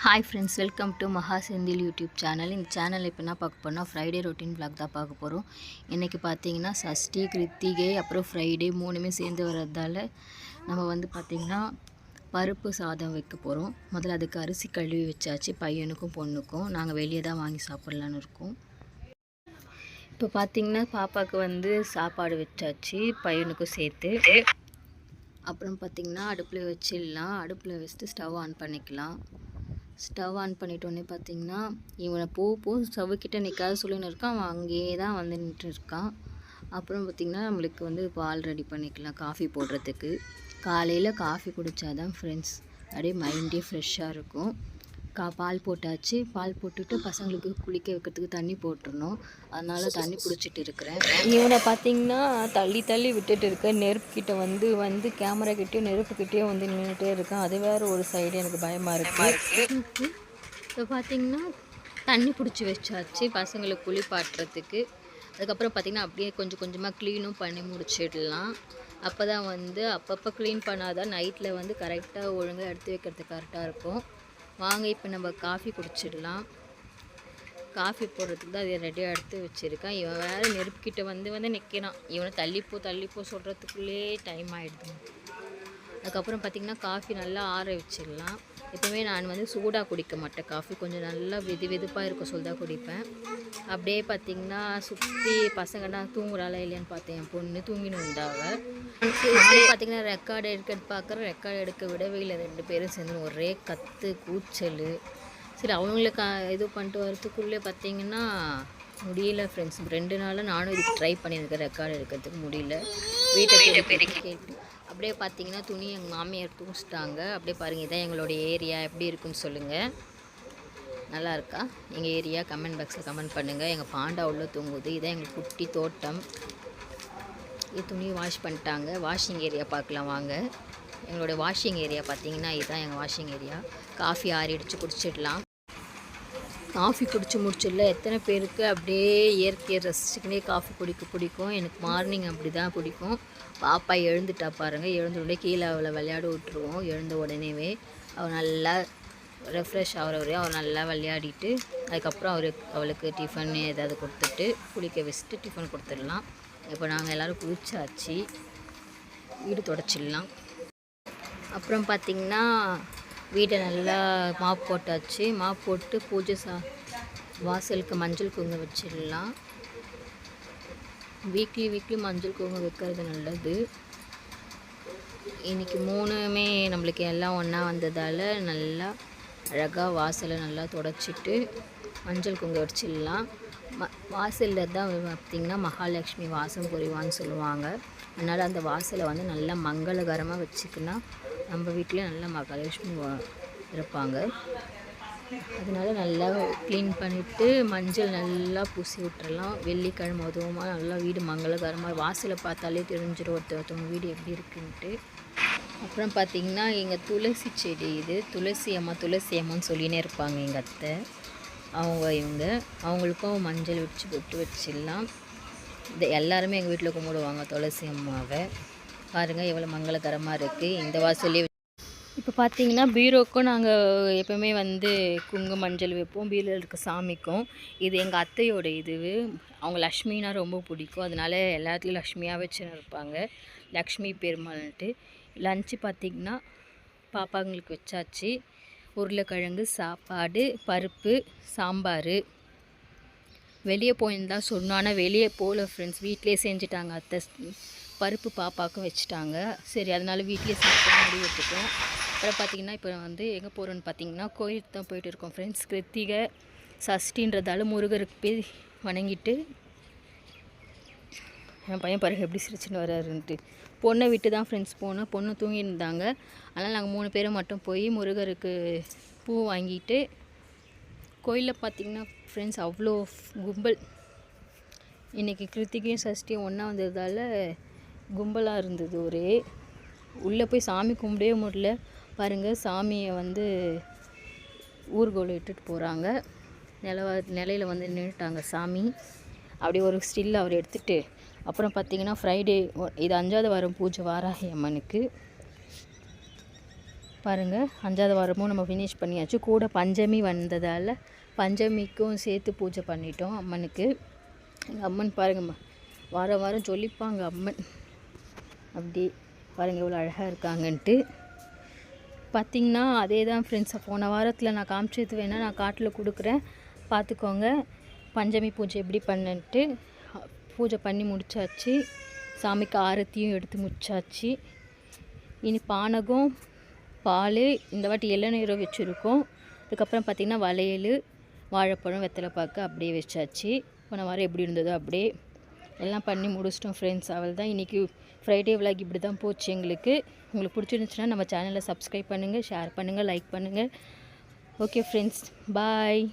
Hi friends, welcome to மகா Senthil YouTube channel. இந்த channel இப்போ என்ன பார்க்க போனால் ஃப்ரைடே ரொட்டீன் விளாக் தான் பார்க்க போகிறோம். இன்றைக்கி பார்த்தீங்கன்னா சஷ்டி, கிருத்திகை அப்புறம் ஃப்ரைடே மூணுமே சேர்ந்து வர்றதால நம்ம வந்து பார்த்திங்கன்னா பருப்பு சாதம் வைக்க போகிறோம். முதல்ல அதுக்கு அரிசி கழுவி வச்சாச்சு. பையனுக்கும் பொண்ணுக்கும் நாங்கள் வெளியே தான் வாங்கி சாப்பிட்லான்னு இருக்கோம். இப்போ பார்த்திங்கன்னா பாப்பாவுக்கு வந்து சாப்பாடு வச்சாச்சு, பையனுக்கும் சேர்த்து. அப்புறம் பார்த்திங்கன்னா அடுப்பில் வச்சிடலாம். அடுப்பில் வச்சுட்டு ஸ்டவ் ஆன் பண்ணிக்கலாம். ஸ்டவ் ஆன் பண்ணிட்டோன்னே பார்த்திங்கன்னா இவனை பூ ஸ்டவ்வுக்கிட்ட நிற்காத சொல்லின்னு இருக்கான். அவன் அங்கேயே தான் வந்து நின்று இருக்கான். அப்புறம் பார்த்திங்கன்னா நம்மளுக்கு வந்து பால் ரெடி பண்ணிக்கலாம் காஃபி போடுறதுக்கு. காலையில் காஃபி குடித்தாதான் ஃப்ரெண்ட்ஸ் அப்படியே மைண்டே ஃப்ரெஷ்ஷாக இருக்கும். பால் போட்டாச்சு. பால் போட்டுட்டு பசங்களுக்கு குளிக்க வைக்கிறதுக்கு தண்ணி போட்டுடணும். அதனால் தண்ணி பிடிச்சிட்டு இருக்கிறேன். இவனை பார்த்திங்கன்னா தள்ளி விட்டுட்டு இருக்கேன். நெருப்புக்கிட்ட வந்து கேமரா கிட்டேயும் நெருப்புக்கிட்டேயே வந்து நின்றுட்டே இருக்கேன். அது வேறு ஒரு சைடு எனக்கு பயமாக இருக்குது. இப்போ பார்த்திங்கன்னா தண்ணி பிடிச்சி வச்சாச்சு பசங்களுக்கு குளிப்பாட்டுறதுக்கு. அதுக்கப்புறம் பார்த்திங்கன்னா அப்படியே கொஞ்சம் கொஞ்சமாக க்ளீனும் பண்ணி முடிச்சிடலாம். அப்போ தான் வந்து அப்பப்போ க்ளீன் பண்ணாதான் நைட்டில் வந்து கரெக்டாக ஒழுங்காக எடுத்து வைக்கிறதுக்கு கரெக்டாக இருக்கும். வாங்க இப்போ நம்ம காஃபி குடிச்சிடலாம். காஃபி போடுறதுக்கு தான் அதை ரெடியாக எடுத்து வச்சுருக்கேன். இவன் வேறு நெருப்புக்கிட்ட வந்து நிற்கிறான். இவனை தள்ளிப்போ சொல்கிறதுக்குள்ளே டைம் ஆகிடுது. அதுக்கப்புறம் பார்த்திங்கன்னா காஃபி நல்லா ஆற வச்சிடலாம். எப்போவுமே நான் வந்து சூடாக குடிக்க மாட்டேன். காஃபி கொஞ்சம் நல்லா வெதுப்பாக இருக்க சொல்லி தான் குடிப்பேன். அப்படியே பார்த்திங்கன்னா சுற்றி பசங்கன்னா தூங்குறாளா இல்லையான்னு பார்த்தேன். என் பொண்ணு தூங்கின்னு இருந்தாங்க. பார்த்திங்கன்னா ரெக்கார்டு ரெக்கார்டு எடுக்க விடவே இல்லை. 2 பேரும் சேர்ந்து ஒரே கற்று கூச்சல். சரி அவங்களுக்கு இது பண்ணிட்டு வரத்துக்குள்ளே பார்த்திங்கன்னா முடியல ஃப்ரெண்ட்ஸ். 2 நாளாக நானும் இதுக்கு ட்ரை பண்ணியிருக்கேன். ரெக்கார்டு எடுக்கிறதுக்கு முடியல. வீட்டை கேட்டு அப்படியே பார்த்திங்கன்னா துணி எங்கள் மாமியார் தூச்சிட்டாங்க. அப்படியே பாருங்கள், இதான் எங்களுடைய ஏரியா. எப்படி இருக்குன்னு சொல்லுங்கள். நல்லா இருக்கா எங்கள் ஏரியா? கமெண்ட் பாக்ஸில் கமெண்ட் பண்ணுங்கள். எங்கள் பாண்டா உள்ள தூங்குது. இதான் எங்கள் குட்டி தோட்டம். இது துணி வாஷ் பண்ணிட்டாங்க. வாஷிங் ஏரியா பார்க்கலாம் வாங்க. எங்களுடைய வாஷிங் ஏரியா பார்த்திங்கன்னா இதுதான் எங்கள் வாஷிங் ஏரியா. காஃபி ஆறிடுச்சு, குடிச்சிடலாம். காஃபி குடிச்சு முடிச்சிடல. எத்தனை பேருக்கு அப்படியே இயற்கையை ரசிச்சுக்கினே காஃபி குடிக்க பிடிக்கும். எனக்கு மார்னிங் அப்படி தான் பிடிக்கும். பாப்பா எழுந்துட்டா பாருங்கள். எழுந்த உடனே கீழே அவளை விளையாட விட்டுருவோம். எழுந்த உடனேவே அவள் நல்லா ரெஃப்ரெஷ் ஆகிற வரையும் அவள் நல்லா விளையாடிட்டு அதுக்கப்புறம் அவளுக்கு டிஃபன் ஏதாவது கொடுத்துட்டு குளிக்க வச்சுட்டு டிஃபன் கொடுத்துடலாம். இப்போ நாங்கள் எல்லோரும் குளிச்சாச்சு. வீடு தொடச்சிடலாம். அப்புறம் பார்த்திங்கன்னா வீட்டை நல்லா மாப் போட்டாச்சு. மாப் போட்டு பூஜை வாசலுக்கு மஞ்சள் குங்குமம் வச்சிடலாம். வீக்லி மஞ்சள் குங்குமம் வைக்கிறது நல்லது. இன்றைக்கி 3மே நம்மளுக்கு எல்லாம் ஒன்றா வந்ததால் நல்லா அழகாக வாசலை நல்லா தொடச்சிட்டு மஞ்சள் குங்குமம் வச்சிடலாம். வாசலில் தான் பார்த்திங்கன்னா மகாலட்சுமி வாசம் புரிவான்னு சொல்லுவாங்க. அதனால் அந்த வாசலை வந்து நல்லா மங்களகரமாக வச்சுக்கினா நம்ம வீட்டில் நல்லா மகாலட்சுமி இருப்பாங்க. அதனால நல்லா க்ளீன் பண்ணிவிட்டு மஞ்சள் நல்லா பூசி விட்டுறலாம். வெள்ளிக்கிழமை அதுவுமா நல்லா வீடு மங்களகரமாக வாசலை பார்த்தாலே தெரிஞ்சிடும் ஒருத்தவங்க வீடு எப்படி இருக்குன்ட்டு. அப்புறம் பார்த்திங்கன்னா எங்கள் துளசி செடி, இது துளசி அம்மான்னு சொல்லினே இருப்பாங்க எங்கள் அத்தை. அவங்களுக்கும் மஞ்சள் பொட்டு வச்சிடலாம். எல்லாருமே எங்கள் வீட்டில் கும்பிடுவாங்க துளசி அம்மாவை. பாருங்கள் எவ்வளோ மங்களகரமாக இருக்குது இந்த வாசல்லே. இப்போ பார்த்திங்கன்னா பீரோக்கும் நாங்கள் எப்போவுமே வந்து குங்குமம் மஞ்சள் வைப்போம். பீரோவில் இருக்க சாமிக்கும். இது எங்கள் அத்தையோட இது. அவங்க லக்ஷ்மினா ரொம்ப பிடிக்கும். அதனால எல்லாத்துலேயும் லக்ஷ்மியாக வச்சுன்னு இருப்பாங்க. லக்ஷ்மி பெருமாள்ன்ட்டு. லஞ்சு பார்த்திங்கன்னா பாப்பாங்களுக்கு வச்சாச்சு. உருளைக்கிழங்கு சாப்பாடு, பருப்பு, சாம்பார். வெளியே போயிருந்தா சொன்னோம். ஆனால் வெளியே போகல ஃப்ரெண்ட்ஸ். வீட்டிலே செஞ்சுட்டாங்க அத்தை. பருப்பு பாப்பாவுக்கும் வச்சுட்டாங்க. சரி அதனால் வீட்டிலே சாப்பிட்டு முடிவு எடுத்துட்டோம். அப்புறம் பார்த்திங்கன்னா இப்போ வந்து எங்கே போகிறோன்னு பார்த்திங்கன்னா கோயிலுக்கு தான் போயிட்டு இருக்கோம் ஃப்ரெண்ட்ஸ். கிருத்திகை சஷ்டின்றதால முருகருக்கு போய் வணங்கிட்டு என் பையன் பாருங்க எப்படி சிரிச்சுன்னு வராருன்ட்டு. பொண்ணை விட்டு தான் ஃப்ரெண்ட்ஸ் போனோம். பொண்ணு தூங்கியிருந்தாங்க. அதனால் நாங்கள் 3 பேரும் மட்டும் போய் முருகருக்கு பூ வாங்கிட்டு கோயிலில் பார்த்திங்கன்னா ஃப்ரெண்ட்ஸ் அவ்வளோ கும்பல். இன்றைக்கி கிருத்திகையும் சஷ்டியும் ஒன்றா வந்ததால் கும்பலாக இருந்தது ஒரே. உள்ளே போய் சாமி கும்பிடவே முடியல. பாருங்கள் சாமியை வந்து ஊர்கோலை இட்டுட்டு போகிறாங்க. நிலையில் வந்து நின்றுட்டாங்க சாமி. அப்படி ஒரு ஸ்டில் அவர் எடுத்துகிட்டு அப்புறம் பார்த்திங்கன்னா ஃப்ரைடே இது 5வது வாரம் பூஜை வாராகி அம்மனுக்கு. பாருங்கள் 5வது வாரமும் நம்ம ஃபினிஷ் பண்ணியாச்சு. கூட பஞ்சமி வந்ததால் பஞ்சமிக்கும் சேர்த்து பூஜை பண்ணிட்டோம் அம்மனுக்கு. எங்கள் அம்மன் பாருங்கம்மா, வாரம் வாரம் சொல்லிப்பாங்க அம்மன். அப்படி பாருங்கள் எவ்வளோ அழகாக இருக்காங்கன்ட்டு. பார்த்திங்கன்னா அதே தான் ஃப்ரெண்ட்ஸ், போன வாரத்தில் நான் காமிச்சது வேணால் நான் காட்டில் கொடுக்குறேன், பார்த்துக்கோங்க. பஞ்சமி பூஜை எப்படி பண்ணன்ட்டு பூஜை பண்ணி முடித்தாச்சு. சாமிக்கு ஆரத்தியும் எடுத்து முடிச்சாச்சு. இனி பானகம், பால், இந்த வாட்டி இளநீரை வச்சுருக்கோம். அதுக்கப்புறம் பார்த்திங்கன்னா வளையல், வாழைப்பழம், வெத்தலை பாக்கு அப்படியே வச்சாச்சு. போன வாரம் எப்படி இருந்ததோ அப்படியே எல்லாம் பண்ணி முடிச்சிட்டோம் ஃப்ரெண்ட்ஸ். அவள் தான் இன்றைக்கி ஃப்ரைடே விலாக் இப்படி தான் போச்சு எங்களுக்கு. உங்களுக்கு பிடிச்சிருந்துச்சுன்னா நம்ம சேனலை சப்ஸ்கிரைப் பண்ணுங்கள், ஷேர் பண்ணுங்கள், லைக் பண்ணுங்கள். ஓகே ஃப்ரெண்ட்ஸ், பாய்.